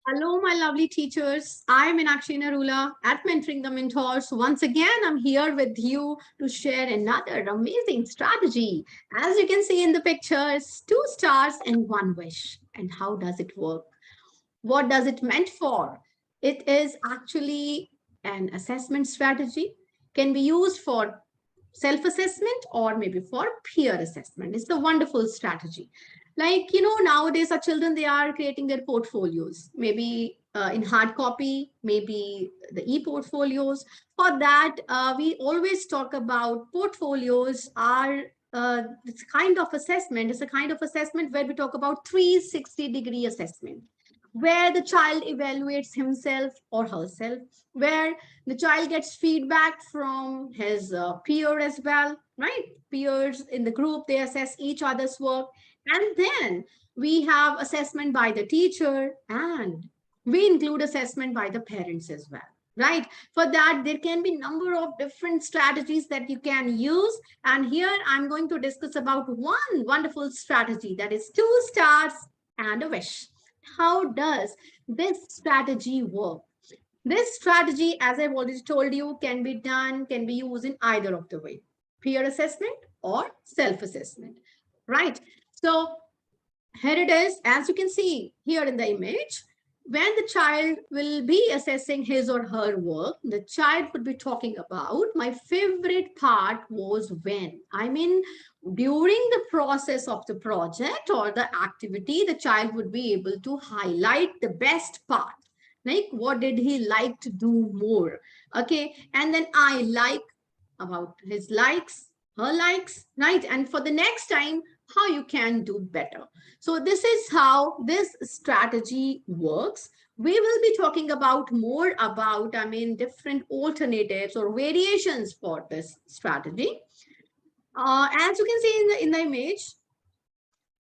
Hello, my lovely teachers. I'm Meenakshi Narula at Mentoring the Mentors. Once again, I'm here with you to share another amazing strategy. As you can see in the pictures, 2 stars and 1 wish. And how does it work? What does it meant for? It is actually an assessment strategy, can be used for self-assessment or maybe for peer assessment. It's a wonderful strategy. Like, nowadays our children, they are creating their portfolios, maybe in hard copy, maybe the e-portfolios. For that, we always talk about portfolios are it's kind of assessment. It's a kind of assessment where we talk about 360-degree assessment, where the child evaluates himself or herself, where the child gets feedback from his peer as well, right? Peers in the group, they assess each other's work. And then we have assessment by the teacher, and we include assessment by the parents as well, right? For that, there can be number of different strategies that you can use. And here I'm going to discuss about one wonderful strategy, that is 2 stars and a wish. How does this strategy work? This strategy, as I've already told you, can be done, can be used in either of the way, peer assessment or self-assessment, right? So here it is, as you can see here in the image. When the child will be assessing his or her work, the child would be talking about, my favorite part was when. I mean, during the process of the project or the activity, the child would be able to highlight the best part. Like, what did he like to do more? Okay. And then I like about his likes, her likes, right? And for the next time, how you can do better. So this is how this strategy works. We will be talking about more about, different alternatives or variations for this strategy. As you can see in the image,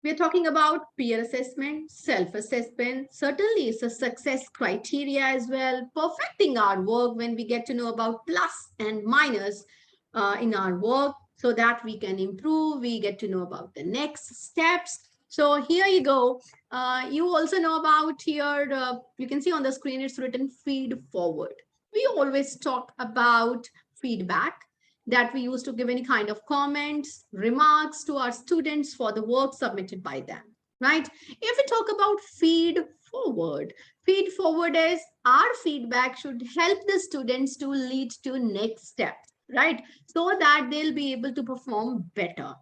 we're talking about peer assessment, self-assessment. Certainly, it's a success criteria as well. Perfecting our work when we get to know about plus and minus in our work so that we can improve. We get to know about the next steps. So here you go. You also know about here, you can see on the screen, it's written feed forward. We always talk about feedback, that we use to give any kind of comments, remarks to our students for the work submitted by them, right? If we talk about feed forward is our feedback should help the students to lead to next steps, right? So that they'll be able to perform better.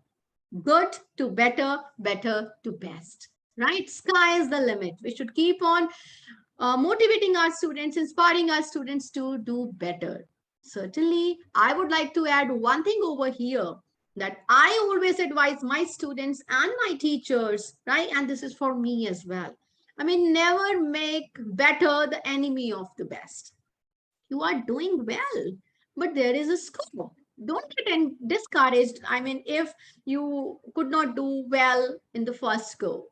Good to better, better to best, right? Sky is the limit. We should keep on motivating our students, inspiring our students to do better. Certainly, I would like to add one thing over here, that I always advise my students and my teachers, right? And this is for me as well. Never make better the enemy of the best. You are doing well, but there is a scope. Don't get discouraged. If you could not do well in the first go,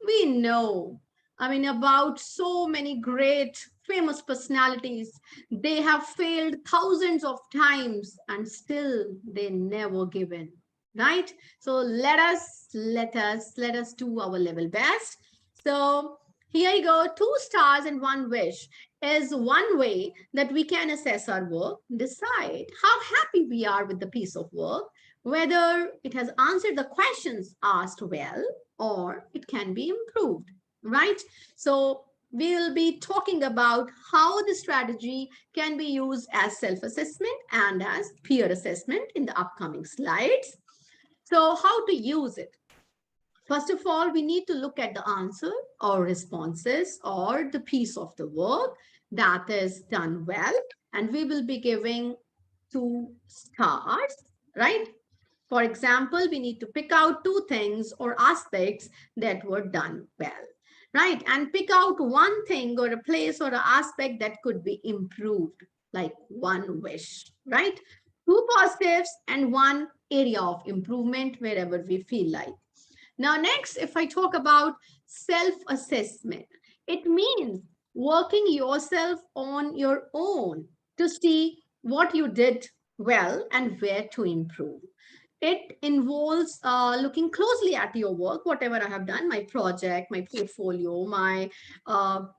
we know. About so many great famous personalities. They have failed thousands of times and still they never give in. Right? So let us do our level best. So here you go, 2 stars and 1 wish is one way that we can assess our work, decide how happy we are with the piece of work, whether it has answered the questions asked well, or it can be improved, right? So we will be talking about how the strategy can be used as self-assessment and as peer assessment in the upcoming slides. So how to use it? First of all, we need to look at the answer or responses or the piece of the work that is done well. And we will be giving 2 stars, right? For example, we need to pick out 2 things or aspects that were done well, right? And pick out one thing or a place or an aspect that could be improved, like 1 wish, right? 2 positives and 1 area of improvement wherever we feel like. Now, next, if I talk about self-assessment, it means working yourself on your own to see what you did well and where to improve. It involves looking closely at your work, whatever I have done, my project, my portfolio, my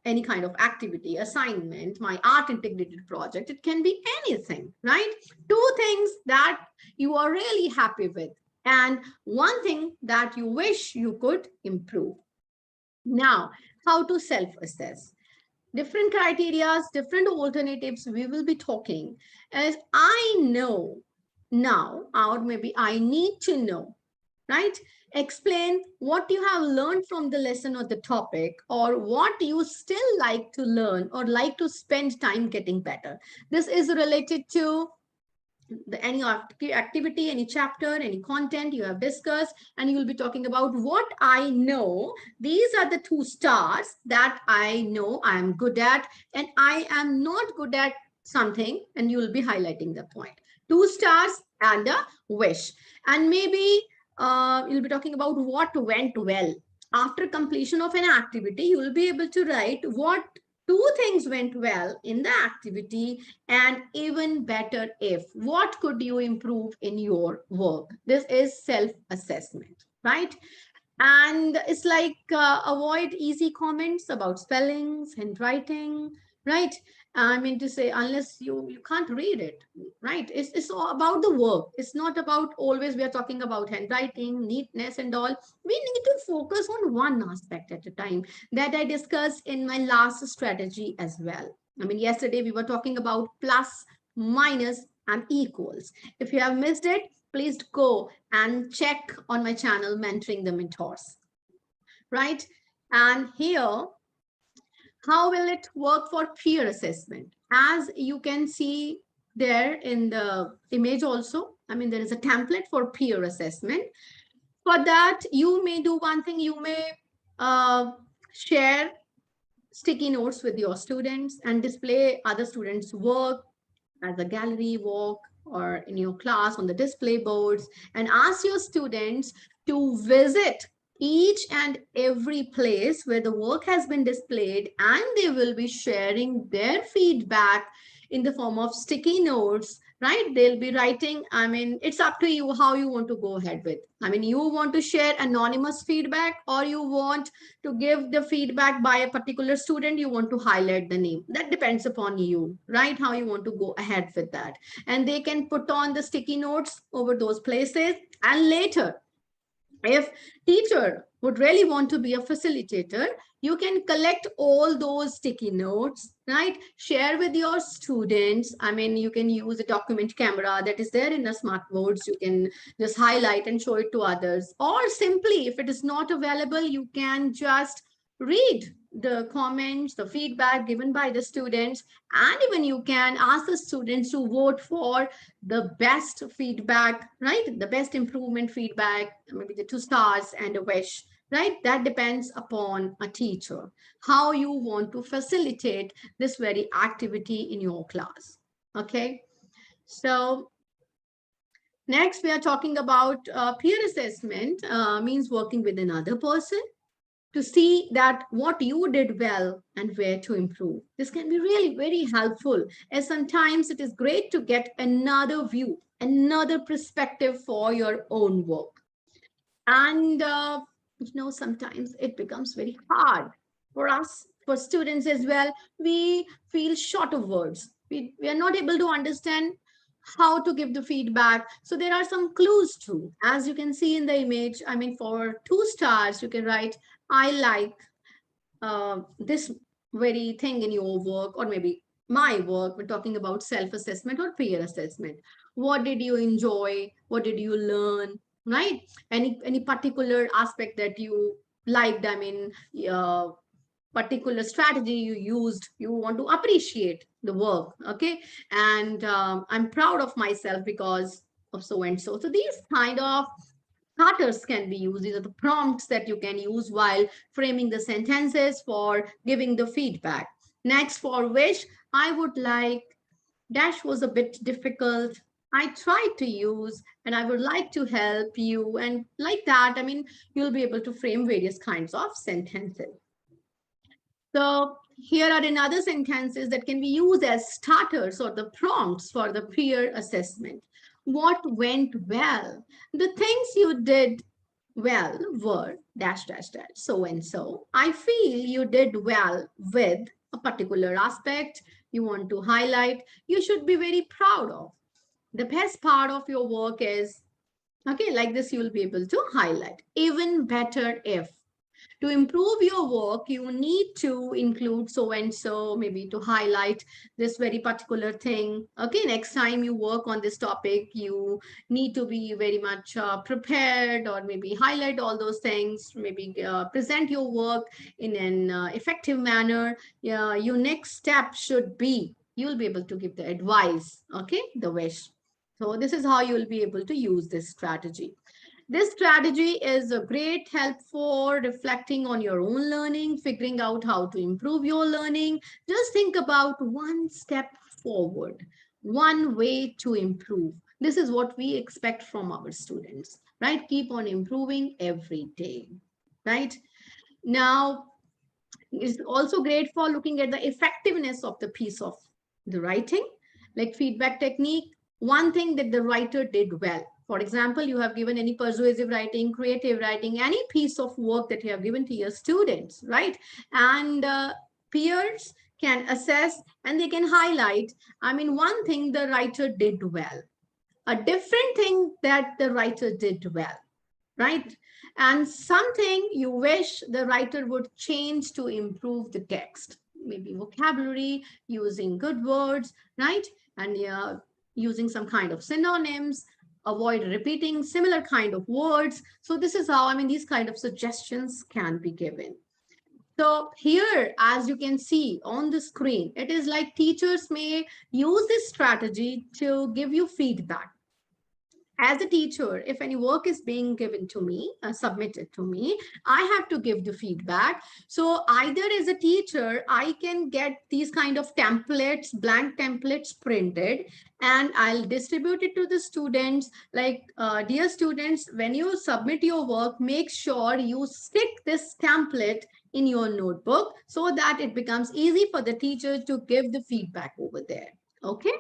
any kind of activity, assignment, my art integrated project. It can be anything, right? Two things that you are really happy with, and one thing that you wish you could improve. Now, how to self-assess? Different criterias, different alternatives we will be talking. As I know now, or maybe I need to know, right? Explain what you have learned from the lesson or the topic, or what you still like to learn or like to spend time getting better. This is related to any activity, any chapter, any content you have discussed, and you will be talking about what I know. These are the 2 stars that I know I am good at, and I am not good at something, and you will be highlighting the point. 2 stars and a wish. And maybe you'll be talking about what went well. After completion of an activity, you will be able to write what 2 things went well in the activity, and even better if, what could you improve in your work? This is self-assessment, right? And it's like avoid easy comments about spellings, handwriting, right? I mean to say, unless you can't read it, right? It's all about the work. It's not about always we are talking about handwriting, neatness and all. We need to focus on one aspect at a time, that I discussed in my last strategy as well. I mean, yesterday we were talking about plus, minus and equals. If you have missed it, please go and check on my channel, Mentoring the Mentors, right? And here, how will it work for peer assessment? As you can see there in the image also, I mean, there is a template for peer assessment. For that, you may do one thing, you may share sticky notes with your students and display other students' work as a gallery walk or in your class on the display boards, and ask your students to visit each and every place where the work has been displayed, and they will be sharing their feedback in the form of sticky notes, right? They'll be writing. I mean, it's up to you how you want to go ahead with. I mean, you want to share anonymous feedback, or you want to give the feedback by a particular student, you want to highlight the name. That depends upon you, right? How you want to go ahead with that. And they can put on the sticky notes over those places. And later, if teacher would really want to be a facilitator, you can collect all those sticky notes, right? Share with your students. I mean, you can use a document camera that is there in the smart boards. You can just highlight and show it to others. Or simply, if it is not available, you can just read the comments, the feedback given by the students, and even you can ask the students to vote for the best feedback, right? The best improvement feedback, maybe the 2 stars and a wish, right? That depends upon a teacher, how you want to facilitate this very activity in your class. Okay. So next we are talking about peer assessment, means working with another person to see that what you did well and where to improve. This can be really very helpful, as sometimes it is great to get another view, another perspective for your own work. And, sometimes it becomes very hard for us, for students as well. We feel short of words. We are not able to understand how to give the feedback. So there are some clues too. As you can see in the image, I mean, for 2 stars, you can write, I like this very thing in your work, or maybe my work. We're talking about self-assessment or peer assessment. What did you enjoy? What did you learn? Right? Any particular aspect that you liked? I mean, particular strategy you used, you want to appreciate the work. Okay. And I'm proud of myself because of so and so. So these kind of starters can be used. These are the prompts that you can use while framing the sentences for giving the feedback. Next, for wish, I would like, dash was a bit difficult. I tried to use, and I would like to help you. And like that, I mean, you'll be able to frame various kinds of sentences. So here are another sentences that can be used as starters or the prompts for the peer assessment. What went well? The things you did well were dash dash dash so and so. I feel you did well with a particular aspect you want to highlight. You should be very proud of. The best part of your work is, okay, like this, you will be able to highlight. Even better if to improve your work, you need to include so and so, maybe to highlight this very particular thing. Okay, next time you work on this topic, you need to be very much prepared, or maybe highlight all those things, maybe present your work in an effective manner. Yeah, your next step should be, you'll be able to give the advice, okay, the wish. So this is how you'll be able to use this strategy. This strategy is a great help for reflecting on your own learning, figuring out how to improve your learning. Just think about one step forward, one way to improve. This is what we expect from our students, right? Keep on improving every day, right? Now, it's also great for looking at the effectiveness of the piece of the writing, like feedback technique. One thing that the writer did well. For example, you have given any persuasive writing, creative writing, any piece of work that you have given to your students, right? And peers can assess and they can highlight. I mean, one thing the writer did well, a different thing that the writer did well, right? And something you wish the writer would change to improve the text, maybe vocabulary, using good words, right? And using some kind of synonyms, avoid repeating similar kind of words. So this is how, I mean, these kind of suggestions can be given. So here, as you can see on the screen, it is like teachers may use this strategy to give you feedback. As a teacher, if any work is being given to me, submitted to me, I have to give the feedback. So either as a teacher, I can get these kind of templates, blank templates printed, and I'll distribute it to the students. Like, dear students, when you submit your work, make sure you stick this template in your notebook so that it becomes easy for the teacher to give the feedback over there. Okay.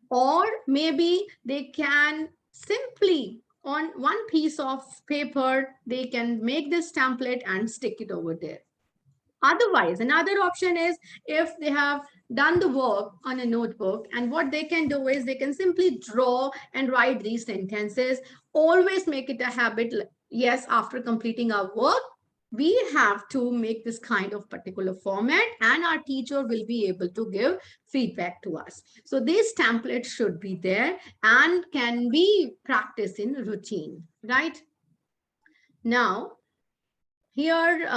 Or maybe they can simply on one piece of paper, they can make this template and stick it over there. Otherwise, another option is if they have done the work on a notebook, and what they can do is they can simply draw and write these sentences. Always make it a habit. Yes, after completing our work, we have to make this kind of particular format, and our teacher will be able to give feedback to us. So these templates should be there and can be practiced in routine, right? Now, here,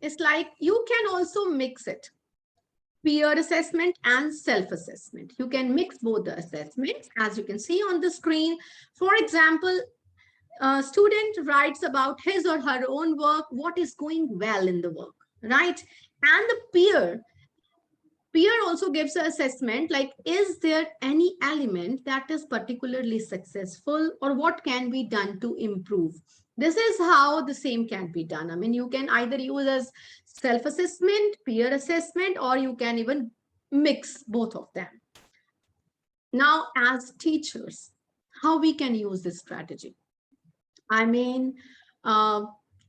it's like you can also mix it, peer assessment and self-assessment. You can mix both the assessments, as you can see on the screen. For example, a student writes about his or her own work, what is going well in the work, right? And the peer also gives an assessment like, is there any element that is particularly successful, or what can be done to improve? This is how the same can be done. I mean, you can either use as self-assessment, peer assessment, or you can even mix both of them. Now, as teachers, how we can use this strategy? I mean,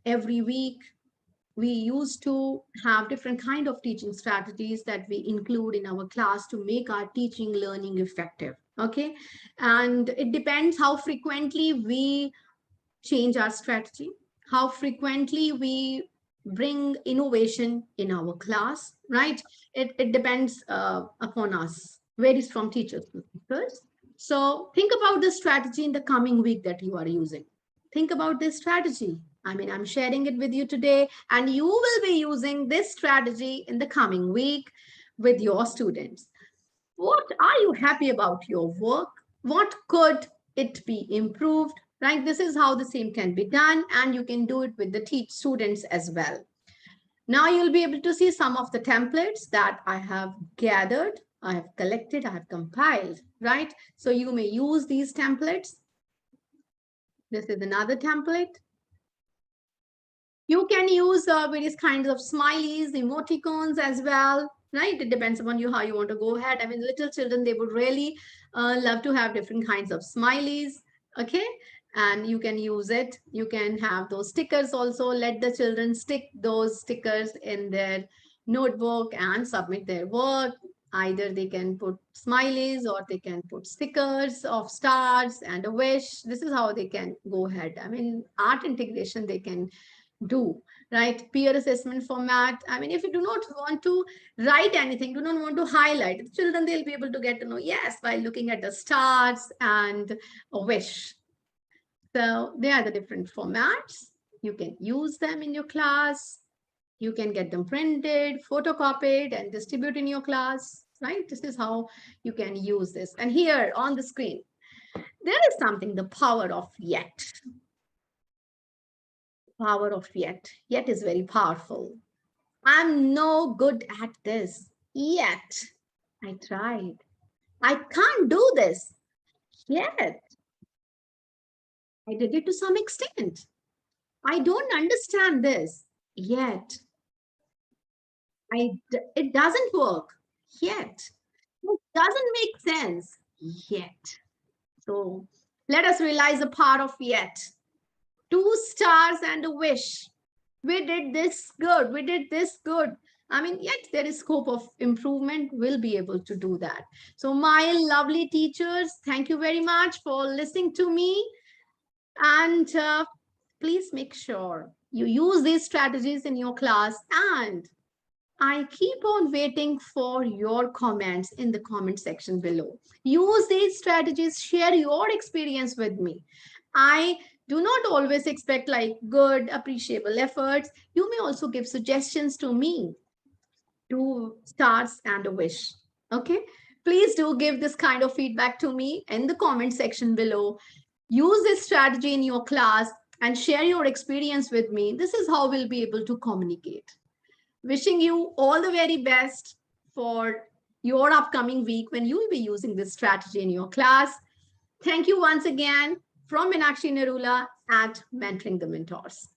every week we used to have different kind of teaching strategies that we include in our class to make our teaching learning effective. Okay. And it depends how frequently we change our strategy, how frequently we bring innovation in our class, right? It depends upon us, varies from teachers to teachers. So think about the strategy in the coming week that you are using. Think about this strategy. I mean, I'm sharing it with you today, and you will be using this strategy in the coming week with your students. What are you happy about your work? What could it be improved? Right? This is how the same can be done, and you can do it with the students as well. Now you'll be able to see some of the templates that I have gathered, I have collected, I have compiled, right? So you may use these templates. This is another template. You can use various kinds of smileys, emoticons as well, right? It depends upon you how you want to go ahead. I mean, little children, they would really love to have different kinds of smileys, okay? And you can use it. You can have those stickers also. Let the children stick those stickers in their notebook and submit their work. Either they can put smileys or they can put stickers of stars and a wish. This is how they can go ahead. I mean, art integration they can do, right? Peer assessment format. I mean, if you do not want to write anything, do not want to highlight, the children, they'll be able to get to know, yes, by looking at the stars and a wish. So they are the different formats. You can use them in your class. You can get them printed, photocopied, and distribute in your class, right? This is how you can use this. And here on the screen, there is something, the power of yet. Power of yet. Yet is very powerful. I'm no good at this. Yet. I tried. I can't do this. Yet. I did it to some extent. I don't understand this. Yet. It doesn't work. Yet. It doesn't make sense. Yet. So let us realize the power of yet. 2 stars and a wish. We did this good. We did this good. I mean, yet there is scope of improvement. We'll be able to do that. So my lovely teachers, thank you very much for listening to me. And please make sure you use these strategies in your class. And I keep on waiting for your comments in the comment section below. Use these strategies, share your experience with me. I do not always expect like good, appreciable efforts. You may also give suggestions to me, 2 stars and a wish. Okay, please do give this kind of feedback to me in the comment section below. Use this strategy in your class and share your experience with me. This is how we'll be able to communicate. Wishing you all the very best for your upcoming week when you will be using this strategy in your class. Thank you once again from Meenakshi Narula at Mentoring the Mentors.